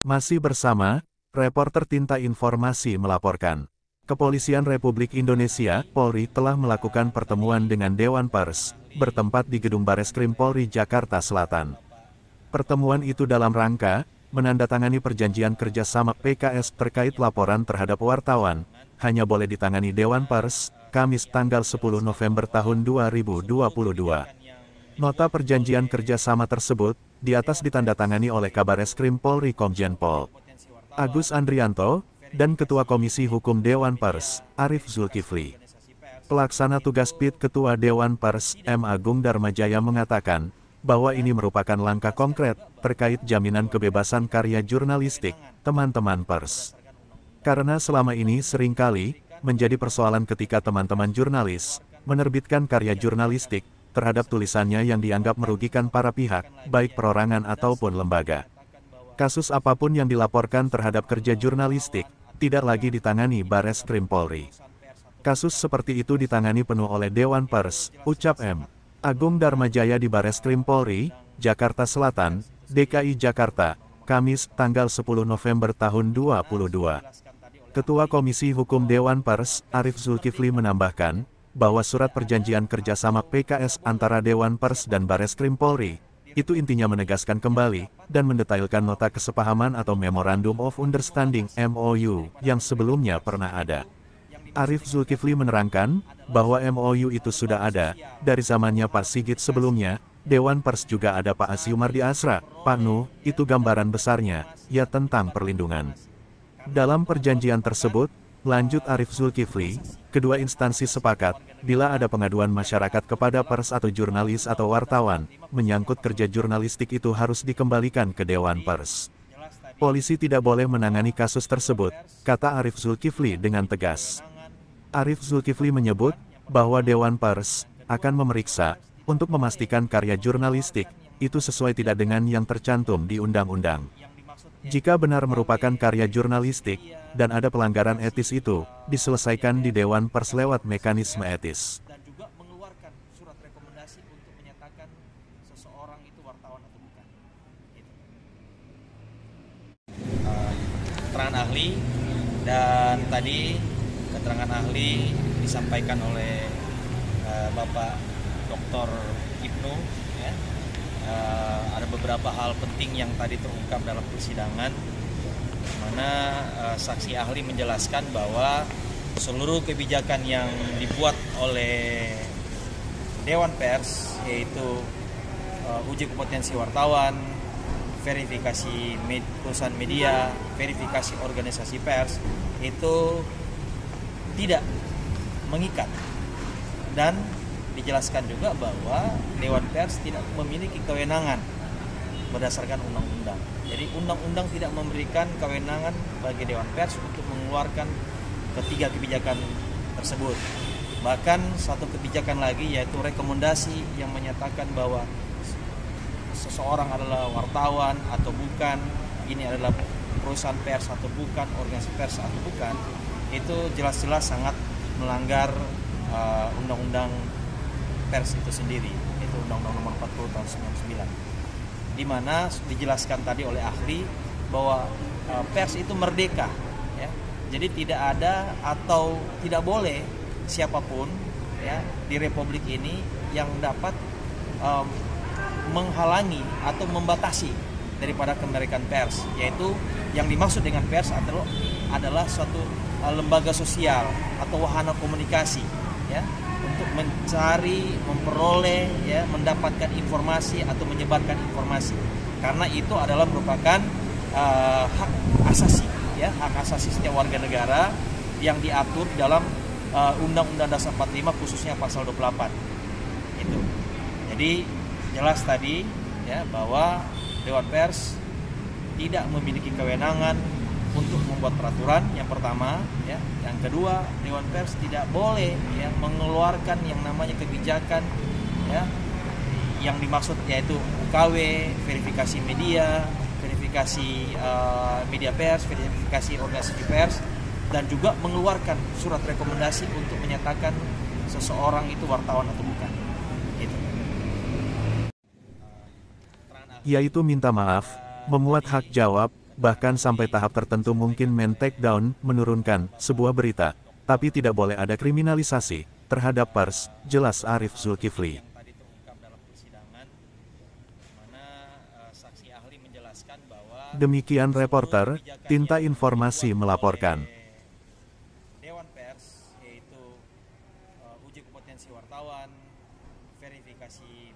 Masih bersama, reporter Tinta Informasi melaporkan. Kepolisian Republik Indonesia, Polri telah melakukan pertemuan dengan Dewan Pers, bertempat di Gedung Bareskrim Polri Jakarta Selatan. Pertemuan itu dalam rangka, menandatangani perjanjian kerjasama PKS terkait laporan terhadap wartawan, hanya boleh ditangani Dewan Pers, Kamis tanggal 10 November tahun 2022. Nota perjanjian kerjasama tersebut, di atas ditandatangani oleh Kabareskrim Polri Komjen Pol Agus Andrianto, dan Ketua Komisi Hukum Dewan Pers, Arief Zulkifli. Pelaksana tugas PIT Ketua Dewan Pers, M. Agung Darmajaya mengatakan, bahwa ini merupakan langkah konkret, terkait jaminan kebebasan karya jurnalistik, teman-teman pers. Karena selama ini seringkali, menjadi persoalan ketika teman-teman jurnalis, menerbitkan karya jurnalistik, terhadap tulisannya yang dianggap merugikan para pihak, baik perorangan ataupun lembaga. Kasus apapun yang dilaporkan terhadap kerja jurnalistik, tidak lagi ditangani Bareskrim Polri. Kasus seperti itu ditangani penuh oleh Dewan Pers, ucap M. Agung Darmajaya di Bareskrim Polri, Jakarta Selatan, DKI Jakarta, Kamis, tanggal 10 November tahun 2022. Ketua Komisi Hukum Dewan Pers, Arief Zulkifli menambahkan, bahwa surat perjanjian kerjasama PKS antara Dewan Pers dan Bareskrim Polri, itu intinya menegaskan kembali, dan mendetailkan nota kesepahaman atau Memorandum of Understanding (MOU) yang sebelumnya pernah ada. Arief Zulkifli menerangkan, bahwa MOU itu sudah ada, dari zamannya Pak Sigit sebelumnya, Dewan Pers juga ada Pak Asyumardi Asra, Pak Nuh, itu gambaran besarnya, ya tentang perlindungan. Dalam perjanjian tersebut, lanjut Arief Zulkifli, kedua instansi sepakat, bila ada pengaduan masyarakat kepada pers atau jurnalis atau wartawan, menyangkut kerja jurnalistik itu harus dikembalikan ke Dewan Pers. Polisi tidak boleh menangani kasus tersebut, kata Arief Zulkifli dengan tegas. Arief Zulkifli menyebut, bahwa Dewan Pers akan memeriksa, untuk memastikan karya jurnalistik, itu sesuai tidak dengan yang tercantum di undang-undang. Jika benar merupakan karya jurnalistik, dan ada pelanggaran etis itu, diselesaikan di Dewan Pers lewat mekanisme etis. Dan juga mengeluarkan surat rekomendasi untuk menyatakan seseorang itu wartawan atau bukan. Gitu. Keterangan ahli, dan tadi keterangan ahli disampaikan oleh Bapak Dr. Ibnu, ya. Ada beberapa hal penting yang tadi terungkap dalam persidangan, di mana saksi ahli menjelaskan bahwa seluruh kebijakan yang dibuat oleh Dewan Pers, yaitu uji kompetensi wartawan, verifikasi perusahaan media, verifikasi organisasi pers, itu tidak mengikat. Dan dijelaskan juga bahwa Dewan Pers tidak memiliki kewenangan berdasarkan undang-undang. Jadi undang-undang tidak memberikan kewenangan bagi Dewan Pers untuk mengeluarkan ketiga kebijakan tersebut. Bahkan satu kebijakan lagi, yaitu rekomendasi yang menyatakan bahwa seseorang adalah wartawan atau bukan, ini adalah perusahaan pers atau bukan, organisasi pers atau bukan, itu jelas-jelas sangat melanggar undang-undang pers itu sendiri, itu Undang-Undang Nomor 40 Tahun 99, di mana dijelaskan tadi oleh ahli bahwa pers itu merdeka, ya. Jadi tidak ada atau tidak boleh siapapun, ya, di Republik ini yang dapat menghalangi atau membatasi daripada kemerdekaan pers, yaitu yang dimaksud dengan pers adalah suatu lembaga sosial atau wahana komunikasi, ya, untuk mencari, memperoleh, ya, mendapatkan informasi atau menyebarkan informasi, karena itu adalah merupakan hak asasi, ya, hak asasi setiap warga negara yang diatur dalam Undang-Undang Dasar 45, khususnya pasal 28. Itu. Jadi jelas tadi, ya, bahwa Dewan Pers tidak memiliki kewenangan untuk membuat peraturan, yang pertama, ya. Yang kedua, Dewan Pers tidak boleh, ya, mengeluarkan yang namanya kebijakan, ya, yang dimaksud yaitu UKW, verifikasi media, verifikasi media pers, verifikasi organisasi pers, dan juga mengeluarkan surat rekomendasi untuk menyatakan seseorang itu wartawan atau bukan. Gitu. Yaitu minta maaf, memuat hak jawab, Bahkan sampai tahap tertentu mungkin men take down, menurunkan, sebuah berita. Tapi tidak boleh ada kriminalisasi terhadap pers, jelas Arief Zulkifli. Yang tadi terungkap dalam persidangan, mana saksi ahli menjelaskan bahwa Demikian reporter, Tinta Informasi melaporkan. Dewan Pers, yaitu uji kompetensi wartawan, verifikasi